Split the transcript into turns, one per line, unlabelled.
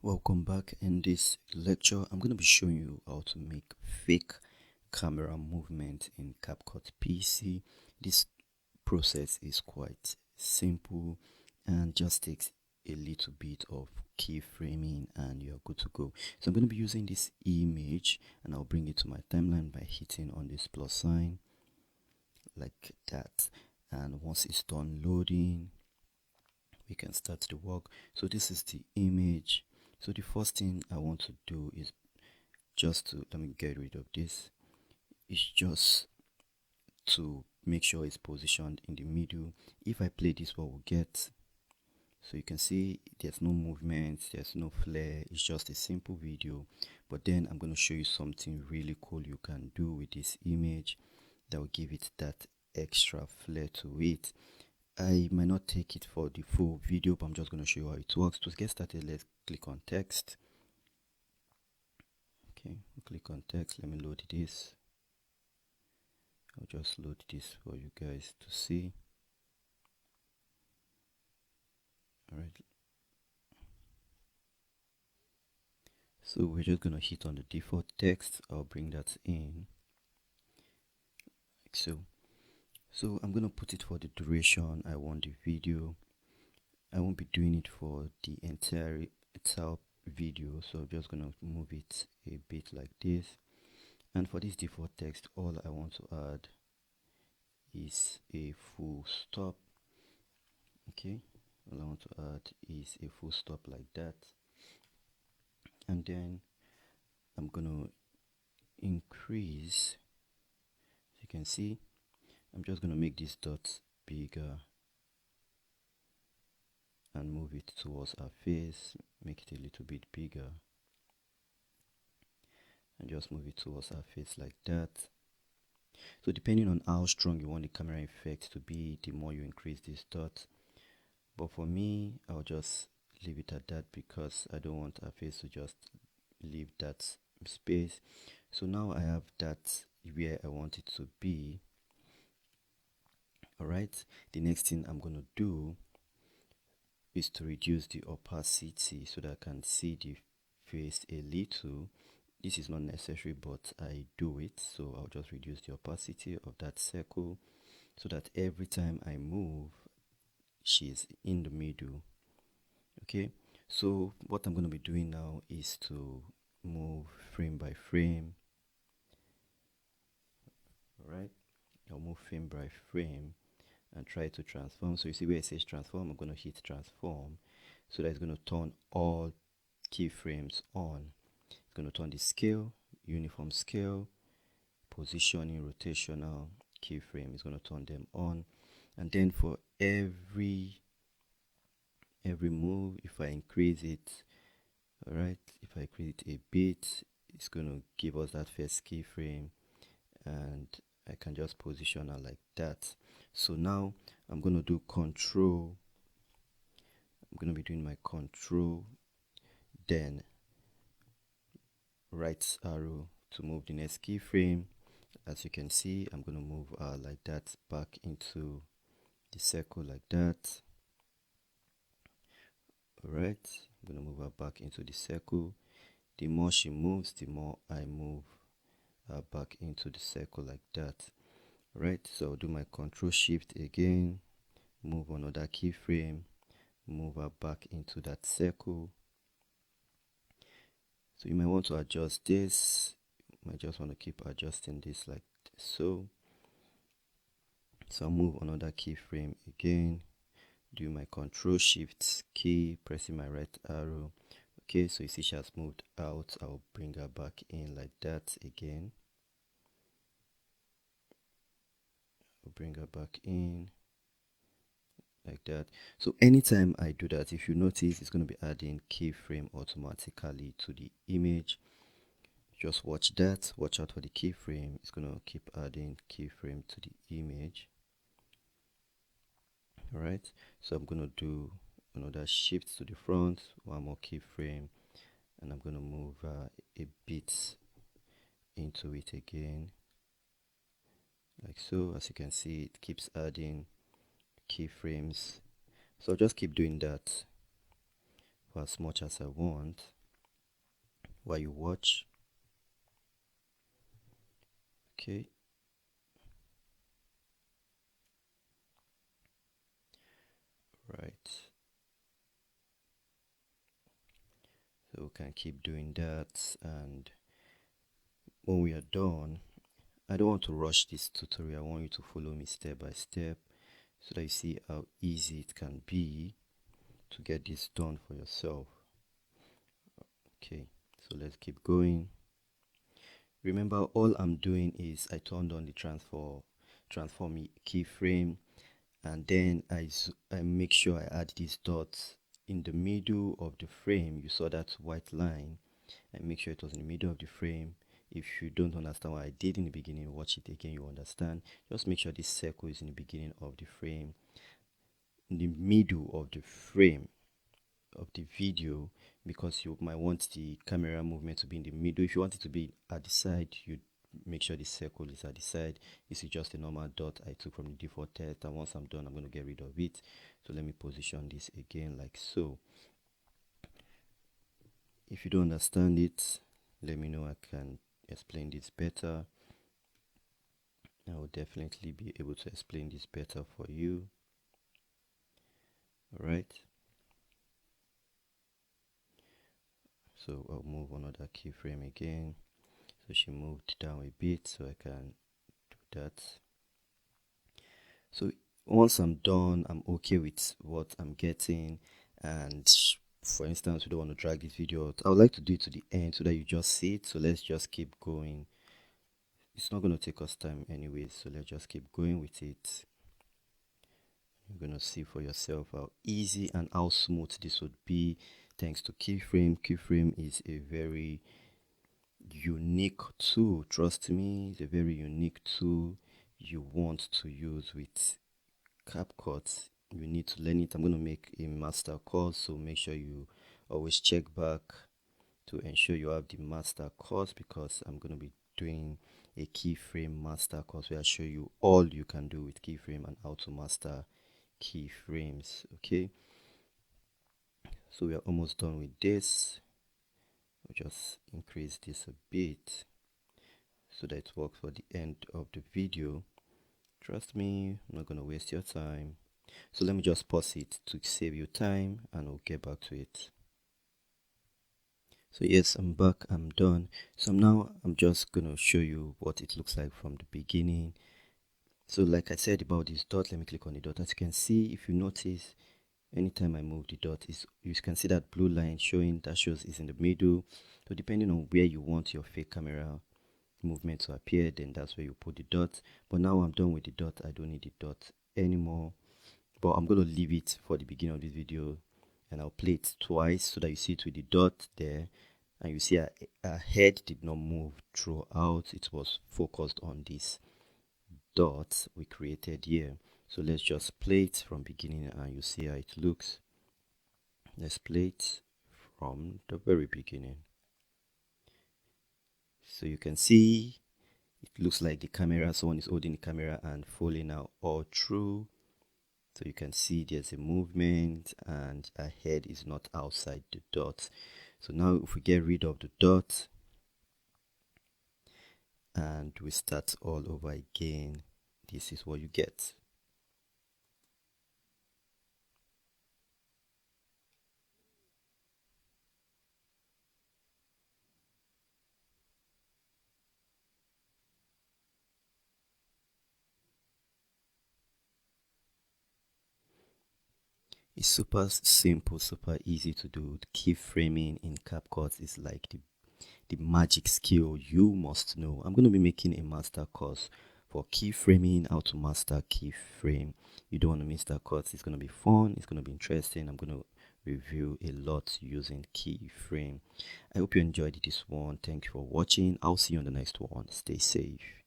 Welcome back. In this lecture, I'm going to be showing you how to make fake camera movement in CapCut PC. This process is quite simple and just takes a little bit of keyframing and you're good to go. So I'm going to be using this image and I'll bring it to my timeline by hitting on this plus sign like that. And once it's done loading, we can start the work. So this is the image. So the first thing I want to do is just to, let me get rid of this. It's just to make sure it's positioned in the middle. If I play this, what we'll get. So you can see there's no movement, there's no flare, it's just a simple video. But then I'm going to show you something really cool you can do with this image that will give it that extra flair to it. I might not take it for the full video, but I'm just going to show you how it works. To get started, let's click on text. Okay, we'll click on text. Let me load this. I'll just load this for you guys to see. Alright. So we're just going to hit on the default text. I'll bring that in. Like so. So I'm going to put it for the duration I want the video. I won't be doing it for the entire video, so I'm just going to move it a bit like this. And for this default text, all I want to add is a full stop. Okay, all I want to add is a full stop like that. And then I'm going to increase. As you can see, I'm just going to make this dot bigger and move it towards our face, make it a little bit bigger and just move it towards our face like that. So depending on how strong you want the camera effect to be, the more you increase this dot. But for me, I'll just leave it at that because I don't want our face to just leave that space. So now I have that where I want it to be. Alright, the next thing I'm going to do is to reduce the opacity so that I can see the face a little. This is not necessary, but I do it, so I'll just reduce the opacity of that circle so that every time I move, she's in the middle. Okay, so what I'm going to be doing now is to move frame by frame. Alright, I'll move frame by frame and try to transform. So you see where it says transform, I'm going to hit transform so that it's going to turn all keyframes on. It's going to turn the scale, uniform scale, positioning, rotational keyframe. It's going to turn them on. And then for every move, if I increase it, alright, if I increase it a bit, it's going to give us that first keyframe and I can just position her like that. So now I'm going to do control. I'm going to be doing my control, then right arrow to move the next keyframe. As you can see, I'm going to move like that back into the circle like that. Alright, I'm going to move her back into the circle. The more she moves, the more I move back into the circle like that. Right, so I'll do my control shift again, move another keyframe, move her back into that circle. So you might want to adjust this. You might just want to keep adjusting this like so. So I'll move another keyframe again, do my control shift key, pressing my right arrow. Okay, so you see she has moved out. I'll bring her back in like that again. I'll bring her back in like that. So anytime I do that, if you notice, it's going to be adding keyframe automatically to the image. Just watch that, watch out for the keyframe. It's going to keep adding keyframe to the image. Alright, so I'm going to do another shift to the front, one more keyframe, and I'm going to move a bit into it again like so. As you can see, it keeps adding keyframes, so I'll just keep doing that for as much as I want. while you watch. Okay. Right. So we can keep doing that, and when we are done, I don't want to rush this tutorial. I want you to follow me step by step so that you see how easy it can be to get this done for yourself. Okay, so let's keep going. Remember, all I'm doing is I turned on the transform keyframe, and then I make sure I add these dots in the middle of the frame. You saw that white line. I make sure it was in the middle of the frame. If you don't understand what I did in the beginning, watch it again, you understand. Just make sure this circle is in the beginning of the frame, in the middle of the frame of the video, because you might want the camera movement to be in the middle. If you want it to be at the side, you make sure the circle is at the side. This is just a normal dot I took from the default test, and once I'm done, I'm going to get rid of it. So let me position this again like so. If you don't understand it, let me know. I can explain this better. I will definitely be able to explain this better for you. All right. So I'll move another keyframe again. So she moved down a bit, so I can do that. So once I'm done, I'm okay with what I'm getting, and for instance, we don't want to drag this video out. I would like to do it to the end so that you just see it. So let's just keep going. It's not going to take us time anyway, so let's just keep going with it. You're going to see for yourself how easy and how smooth this would be thanks to keyframe. Keyframe is a very unique tool. Trust me, it's a very unique tool you want to use with CapCut. You need to learn it. I'm going to make a master course, so make sure you always check back to ensure you have the master course, because I'm going to be doing a keyframe master course where I show you all you can do with keyframe and how to master keyframes. Okay, so we are almost done with this. We'll just increase this a bit so that it works for the end of the video. Trust me, I'm not going to waste your time. So let me just pause it to save you time, and we'll get back to it. So yes, I'm back, I'm done. So now I'm just going to show you what it looks like from the beginning. So like I said about this dot, let me click on the dot. As you can see, if you notice, anytime I move the dot, you can see that blue line showing, that shows is in the middle. So depending on where you want your fake camera movement to appear, then that's where you put the dot. But now I'm done with the dot, I don't need the dot anymore. But I'm going to leave it for the beginning of this video, and I'll play it twice so that you see it with the dot there, and you see our head did not move throughout. It was focused on this dot we created here. So let's just play it from beginning, and you see how it looks. Let's play it from the very beginning. So you can see it looks like the camera, someone is holding the camera and folding out all through. So you can see there's a movement, and our head is not outside the dot. So now if we get rid of the dot and we start all over again, this is what you get. It's super simple, super easy to do. Keyframing in CapCut is like the magic skill you must know. I'm going to be making a master course for keyframing, how to master keyframe. You don't want to miss that course. It's going to be fun, it's going to be interesting. I'm going to review a lot using keyframe. I hope you enjoyed this one. Thank you for watching. I'll see you on the next one. Stay safe.